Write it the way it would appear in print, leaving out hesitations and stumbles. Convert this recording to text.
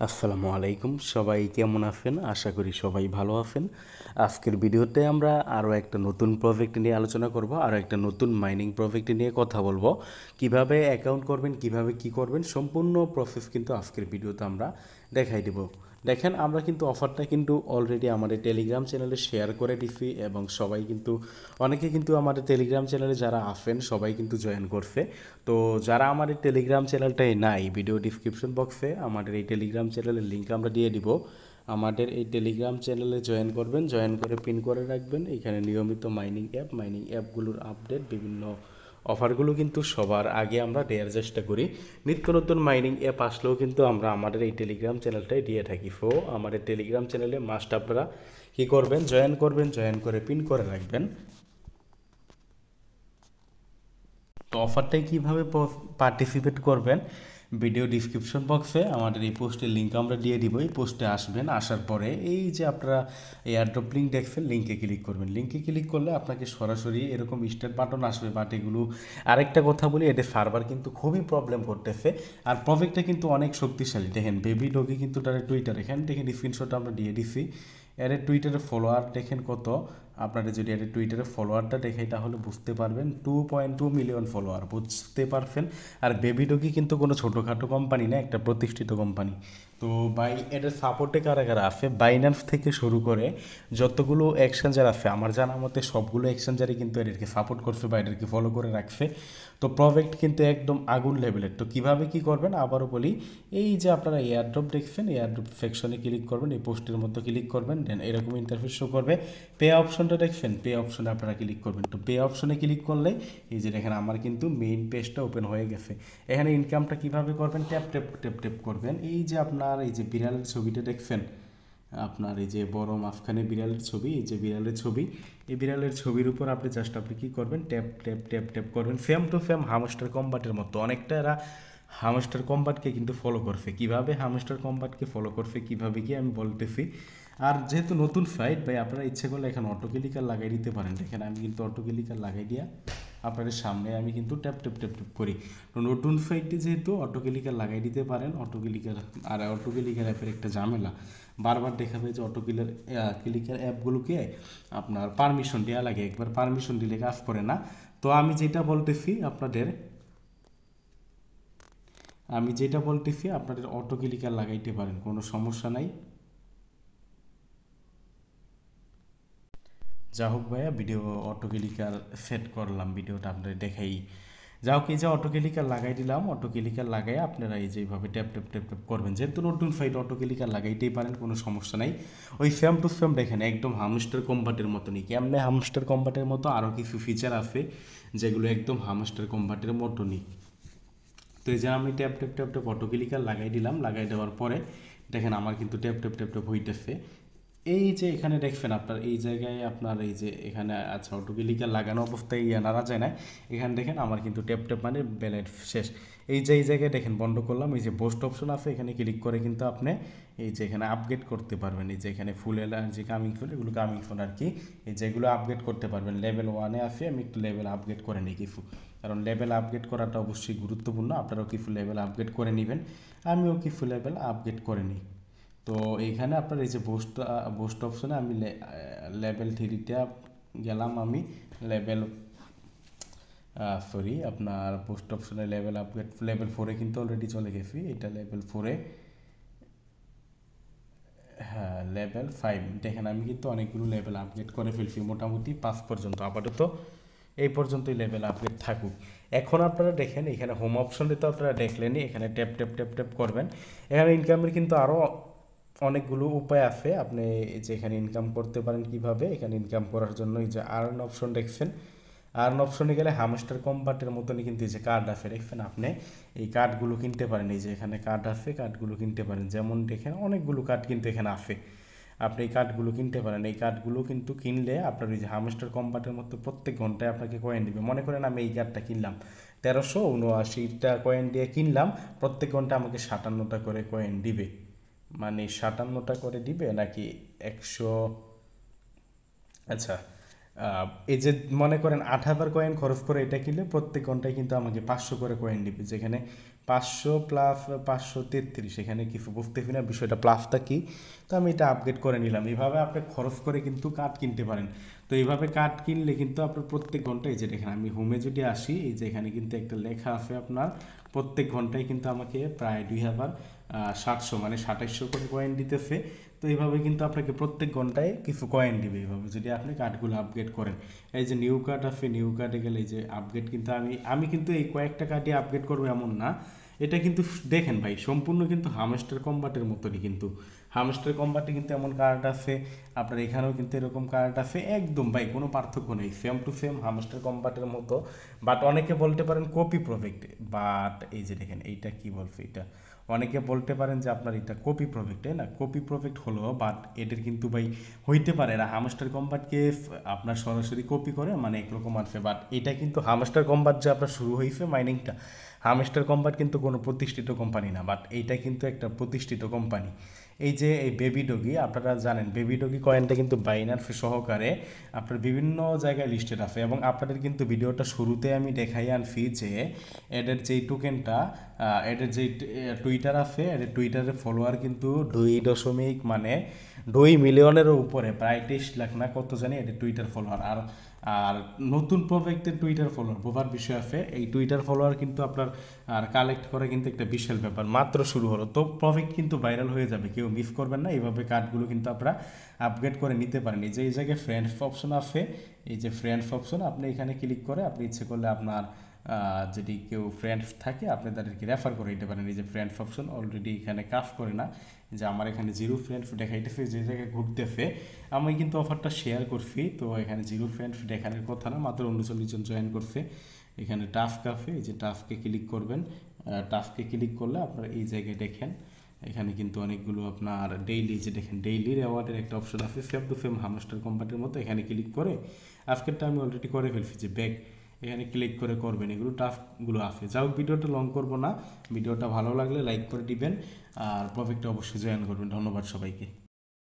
আসসালামু আলাইকুম, সবাই কেমন আছেন? আশা করি সবাই ভালো আছেন। আজকের ভিডিওতে আমরা আরও একটা নতুন প্রজেক্ট নিয়ে আলোচনা করব, আরও একটা নতুন মাইনিং প্রজেক্ট নিয়ে কথা বলবো। কিভাবে অ্যাকাউন্ট করবেন, কিভাবে কি করবেন, সম্পূর্ণ প্রসেস কিন্তু আজকের ভিডিওতে আমরা দেখাই দেব। দেখেন, আমরা কিন্তু অফারটা কিন্তু অলরেডি আমাদের টেলিগ্রাম চ্যানেলে শেয়ার করে দিছি এবং সবাই কিন্তু অনেকে কিন্তু আমাদের টেলিগ্রাম চ্যানেলে যারা আছেন সবাই কিন্তু জয়েন করছে। তো যারা আমাদের টেলিগ্রাম চ্যানেলটাই নাই, ভিডিও ডিসক্রিপশন বক্সে আমাদের এই টেলিগ্রাম চ্যানেলের লিঙ্ক আমরা দিয়ে দিব। আমাদের এই টেলিগ্রাম চ্যানেলে জয়েন করবেন, জয়েন করে পিন করে রাখবেন। এখানে নিয়মিত মাইনিং অ্যাপগুলোর আপডেট, বিভিন্ন অফারগুলো কিন্তু সবার আগে আমরা দেওয়ার চেষ্টা করি। নিত্য নতুন মাইনিং অ্যাপ আসলেও কিন্তু আমরা আমাদের এই টেলিগ্রাম চ্যানেলটাই দিয়ে থাকি। সো আমাদের টেলিগ্রাম চ্যানেলে মাস্ট আপনারা কী করবেন, জয়েন করবেন, জয়েন করে পিন করে রাখবেন। তো অফারটায় কীভাবে পার্টিসিপেট করবেন, ভিডিও ডিসক্রিপশন বক্সে আমাদের এই পোস্টের লিঙ্ক আমরা দিয়ে দিব। এই পোস্টে আসবেন, আসার পরে এই যে আপনারা এয়ারড্রপ লিঙ্ক দেখছেন, লিঙ্কে ক্লিক করবেন। লিঙ্কে ক্লিক করলে আপনাকে সরাসরি এরকম স্টার্ট বাটন আসবে। বাট এগুলো আরেকটা কথা বলি, এদের সার্ভার কিন্তু খুবই প্রবলেম করতেছে। আর প্রজেক্টটা কিন্তু অনেক শক্তিশালী। দেখেন, বেবি ডগি কিন্তু তার টুইটার, এখানে দেখেন স্ক্রিনশট আমরা দিয়ে দিছি। এর টুইটারে ফলোয়ার দেখেন কত। আপনারা যদি এর টুইটারে ফলোয়ারটা দেখেন তাহলে বুঝতে পারবেন 2.2 মিলিয়ন ফলোয়ার, বুঝতে পারছেন। আর বেবি ডগি কিন্তু কোনো ছোটোখাটো কোম্পানি না, একটা প্রতিষ্ঠিত কোম্পানি। তো এটার সাপোর্টে কারা কারা আছে, বাইন্যান্স থেকে শুরু করে যতগুলো এক্সচেঞ্জার আছে আমার জানা মতে সবগুলো এক্সচেঞ্জারই কিন্তু এদেরকে সাপোর্ট করছে বা এদেরকে ফলো করে রাখছে। তো প্রজেক্ট কিন্তু একদম আগুন লেভেলের। তো কীভাবে কী করবেন আবারও বলি, এই যে আপনারা এয়ারড্রপ দেখছেন, এয়ারড্রপ সেকশনে ক্লিক করবেন, এই পোস্টের মধ্যে ক্লিক করবেন, দেন এরকম ইন্টারফেস শো করবে। পে অপশনটা দেখছেন, পে অপশনে আপনারা ক্লিক করবেন। তো পে অপশনে ক্লিক করলে এই যে দেখেন আমার কিন্তু মেইন পেজটা ওপেন হয়ে গেছে। এখানে ইনকামটা কীভাবে করবেন, ট্যাপ ট্যাপ ট্যাপ ট্যাপ করবেন। এই যে আপনার এই যে বিড়ালের ছবিটা দেখছেন, আপনার এই যে বড় মাঝখানে বিড়ালের ছবি, এই যে বিড়ালের ছবি, এই বিড়ালের ছবির উপর আপনি কী করবেন, ট্যাপ ট্যাপ ট্যাপ ট্যাপ করবেন। সেম টু সেম হামস্টার কম্বাটের মতো। অনেকটা এরা হামস্টার কম্বাটকে কিন্তু ফলো করছে। কীভাবে হামস্টার কম্বাটকে ফলো করছে, কীভাবে কি আমি বলতেছি। আর যেহেতু নতুন সাইট ভাই, আপনারা ইচ্ছে করলে এখানে অটো ক্লিকার লাগাই দিতে পারেন। দেখেন আমি কিন্তু অটো ক্লিকার লাগাই দিয়া আপনাদের সামনে আমি কিন্তু ট্যাপ ট্যাপ ট্যাপ ট্যাপ করি। তো নতুন সাইটটি যেহেতু অটো ক্লিকার লাগাই দিতে পারেন। অটো ক্লিকার অ্যাপের একটা ঝামেলা, বারবার দেখাবে যে অটো ক্লিকার অ্যাপগুলোকে আপনার পারমিশন দেওয়া লাগে। একবার পারমিশন দিলে কাজ করে না। তো আমি যেটা বলতেছি আপনাদের অটো ক্লিকার লাগাইতে পারেন, কোনো সমস্যা নাই। যা হোক ভাইয়া, ভিডিও অটো ক্লিকার সেট করলাম, ভিডিওটা আপনাদের দেখাই। যা হোক, এই যে অটো ক্লিকার লাগাই দিলাম, অটো ক্লিকার লাগাই আপনারা এই যেভাবে ট্যাপ ট্যাপ ট্যাপ ট্যাপ করবেন। যেহেতু নতুন সাইট অটো ক্লিকার লাগাইতেই পারেন, কোনো সমস্যা নাই। ওই সেম টু সেম দেখেন একদম হামস্টার কম্বাটের মতনই। কেমনে হামস্টার কম্বাটের মতো, আরও কিছু ফিচার আছে যেগুলো একদম হামস্টার কম্বাটের মতনই। তো এই যে আমি tap tap tap tap auto clicker লাগাই দিলাম। লাগাই দেওয়ার পরে দেখেন আমার কিন্তু ট্যাপ ট্যাপ ট্যাপ ট্যাপ হইতেছে। এই যে এখানে দেখবেন আপনার এই জায়গায় আপনার এই যে এখানে আচ্ছা অটো ক্লিকার লাগানো অবস্থায় নাড়া যায় না। এখানে দেখেন আমার কিন্তু ট্যাপ ট্যাপ মানে ব্যালেন্স শেষ। এই জায়গায় দেখেন বন্ধ করলাম। এই যে পোস্ট অপশন আছে, এখানে ক্লিক করে কিন্তু আপনি এই যে এখানে আপগ্রেড করতে পারবেন। এই যে এখানে ফুল যে কামিং ফুল, এগুলো কামিং ফুল আর কি। এই যেগুলো আপগ্রেড করতে পারবেন। লেভেল 1-এ আছে, আমি একটু লেভেল আপগ্রেড করে নিই কিছু, কারণ লেভেল আপগ্রেড করাটা অবশ্যই গুরুত্বপূর্ণ। আপনারাও কিছু লেভেল আপগ্রেড করে নেবেন, আমিও কিছু লেভেল আপগ্রেড করে নিই। তো এইখানে আপনার এই যে বোস্ট অপশনে আমি লেভেল 3তে গেলাম। আমি আপনার পোস্ট অপশনে লেভেল আপগ্রেড লেভেল 4-এ কিন্তু অলরেডি চলে গেছি। এটা লেভেল 4-এ, হ্যাঁ লেভেল 5। দেখেন আমি কিন্তু অনেকগুলো লেভেল আপগ্রেড করে ফেলছি, মোটামুটি 5 পর্যন্ত। আপাতত এই পর্যন্তই লেভেল আপগ্রেড থাকুক। এখন আপনারা দেখেন এখানে হোম অপশনে তো আপনারা দেখলেনই, এখানে ট্যাপ ট্যাপ ট্যাপ ট্যাপ করবেন। এখানে ইনকামের কিন্তু আরও অনেকগুলো উপায় আছে। আপনি যে এখানে ইনকাম করতে পারেন কিভাবে। এখানে ইনকাম করার জন্য এই যে আর্ন অপশন দেখছেন, আর্ন অপশনে গেলে হামস্টার কম্বাটের মতনই কিন্তু এই যে কার্ড আছে দেখছেন, আপনি এই কার্ডগুলো কিনতে পারেন। এই যে এখানে কার্ড আছে, কার্ডগুলো কিনতে পারেন। যেমন দেখেন অনেকগুলো কার্ড কিন্তু এখানে আছে, আপনি এই কার্ডগুলো কিনতে পারেন। এই কার্ডগুলো কিন্তু কিনলে আপনার ওই যে হামস্টার কম্বাটের মতো প্রত্যেক ঘন্টায় আপনাকে কয়েন দিবে। মনে করেন আমি এই কার্ডটা কিনলাম 1379টা কয়েন দিয়ে কিনলাম, প্রত্যেক ঘন্টা আমাকে 57টা করে কয়েন দিবে। মানে 57টা করে দিবে নাকি 100, আচ্ছা এই যে মনে করেন 8,000 কয়েন খরচ করে এটা কিনলে প্রত্যেক ঘন্টায় কিন্তু আমাকে 500 করে কয়েন দিবে। যেখানে 500 প্লাস 533, এখানে কিছু বুঝতেছি না বিষয়টা প্লাসটা কি। তো আমি এটা আপগ্রেড করে নিলাম। এইভাবে আপনি খরচ করে কিন্তু কার্ড কিনতে পারেন। তো এইভাবে কার্ড কিনলে কিন্তু আপনার প্রত্যেক ঘন্টায়, যে দেখেন আমি হোমে যদি আসি, এই যে এখানে কিন্তু একটা লেখা আছে আপনার প্রত্যেক ঘন্টায় কিন্তু আমাকে প্রায় 2700 মানে 2700 করে কয়েন দিতেছে। তো এইভাবে কিন্তু আপনাকে প্রত্যেক ঘন্টায় কিছু কয়েন দিবে এইভাবে যদি আপনি কার্ডগুলো আপগ্রেড করেন। এই যে নিউ কার্ড আছে, নিউ কার্ডে গেলে এই যে আপগ্রেড, কিন্তু আমি কিন্তু এই কয়েকটা কার্ডে আপগ্রেড করবো এমন না। এটা কিন্তু দেখেন ভাই সম্পূর্ণ কিন্তু হামস্টার কম্বাটের মতনই, কিন্তু হামস্টার কম্বাটে কিন্তু এমন কার্ড আছে, আপনার এখানেও কিন্তু এরকম কার্ড আছে, একদম ভাই কোনো পার্থক্য নেই, সেম টু সেম হামস্টার কম্বাটের মতো। বাট অনেকে বলতে পারেন কপি প্রজেক্ট, বাট এই যে দেখেন এইটা কি বলছে, এটা অনেকে বলতে পারেন যে আপনার এটা কপি প্রজেক্ট, তাই না? কপি প্রজেক্ট হলো, বাট এদের কিন্তু ভাই হইতে পারে এরা হামস্টার কম্বাটকে আপনার সরাসরি কপি করে, মানে একরকম আছে। বাট এটা কিন্তু হামস্টার কম্বাট যে আপনার শুরু হয়েছে মাইনিংটা, হামস্টার কম্বাট কিন্তু কোনো প্রতিষ্ঠিত কোম্পানি না, বাট এইটা কিন্তু একটা প্রতিষ্ঠিত কোম্পানি। এই যে এই বেবি ডগি, আপনারা জানেন বেবি ডগি কয়েনটা কিন্তু বাইনান্স সহকারে আপনার বিভিন্ন জায়গায় লিস্টেড আছে, এবং আপনাদের কিন্তু ভিডিওটা শুরুতে আমি দেখাই আনছি যে এদের যেই টোকেনটা, এদের যেই টুইটার আছে, এদের টুইটারের ফলোয়ার কিন্তু 2 মিলিয়নেরও উপরে, প্রায় 23 লাখ না কত জানি এদের টুইটার ফলোয়ার। আর নতুন প্রজেক্টের টুইটার ফলোয়ার বোবার বিষয় আছে, এই টুইটার ফলোয়ার কিন্তু আপনার আর কালেক্ট করা কিন্তু একটা বিশাল ব্যাপার, মাত্র শুরু হলো। তো প্রজেক্ট কিন্তু ভাইরাল হয়ে যাবে, কেউ মিস করবেন না। এইভাবে কার্ডগুলো কিন্তু আপনারা আপগ্রেড করে নিতে পারেন। এই যে এই জায়গায় ফ্রেন্ডস অপশন আছে, এই যে ফ্রেন্ডস অপশন, আপনি এখানে ক্লিক করে আপনি ইচ্ছে করলে আপনার যদি কেউ ফ্রেন্ডস থাকে আপনি তাদেরকে রেফার করে দিতে পারেন। এই যে ফ্রেন্ডস অপশন অলরেডি এখানে কাজ করে না, যে আমার এখানে 0 ফ্রেন্ডস দেখাইতেছে, যে জায়গায় ঘুরতেছে আমি কিন্তু অফারটা শেয়ার করছি। তো এখানে 0 ফ্রেন্ডস দেখানোর কথা না, মাত্র 39 জন জয়েন করছে। এখানে টাস্ক আছে, এই যে টাস্কে ক্লিক করবেন, টাস্কে ক্লিক করলে আপনার এই জায়গায় দেখেন এখানে কিন্তু অনেকগুলো আপনার ডেইলি, যে দেখেন ডেইলি রেওয়ার্ডের একটা অপশন আছে, সেম টু সেম হামস্টার কম্বাটের মতো। এখানে ক্লিক করে আজকেরটা আমি অলরেডি করে ফেলছি, যে ব্যাক এখানে ক্লিক করে করবেন, এগুলো টাস্কগুলো আছে। যাও ভিডিওটা লং করবো না, ভিডিওটা ভালো লাগলে লাইক করে দিবেন, আর প্রজেক্টটা অবশ্যই জয়েন করবেন। ধন্যবাদ সবাইকে।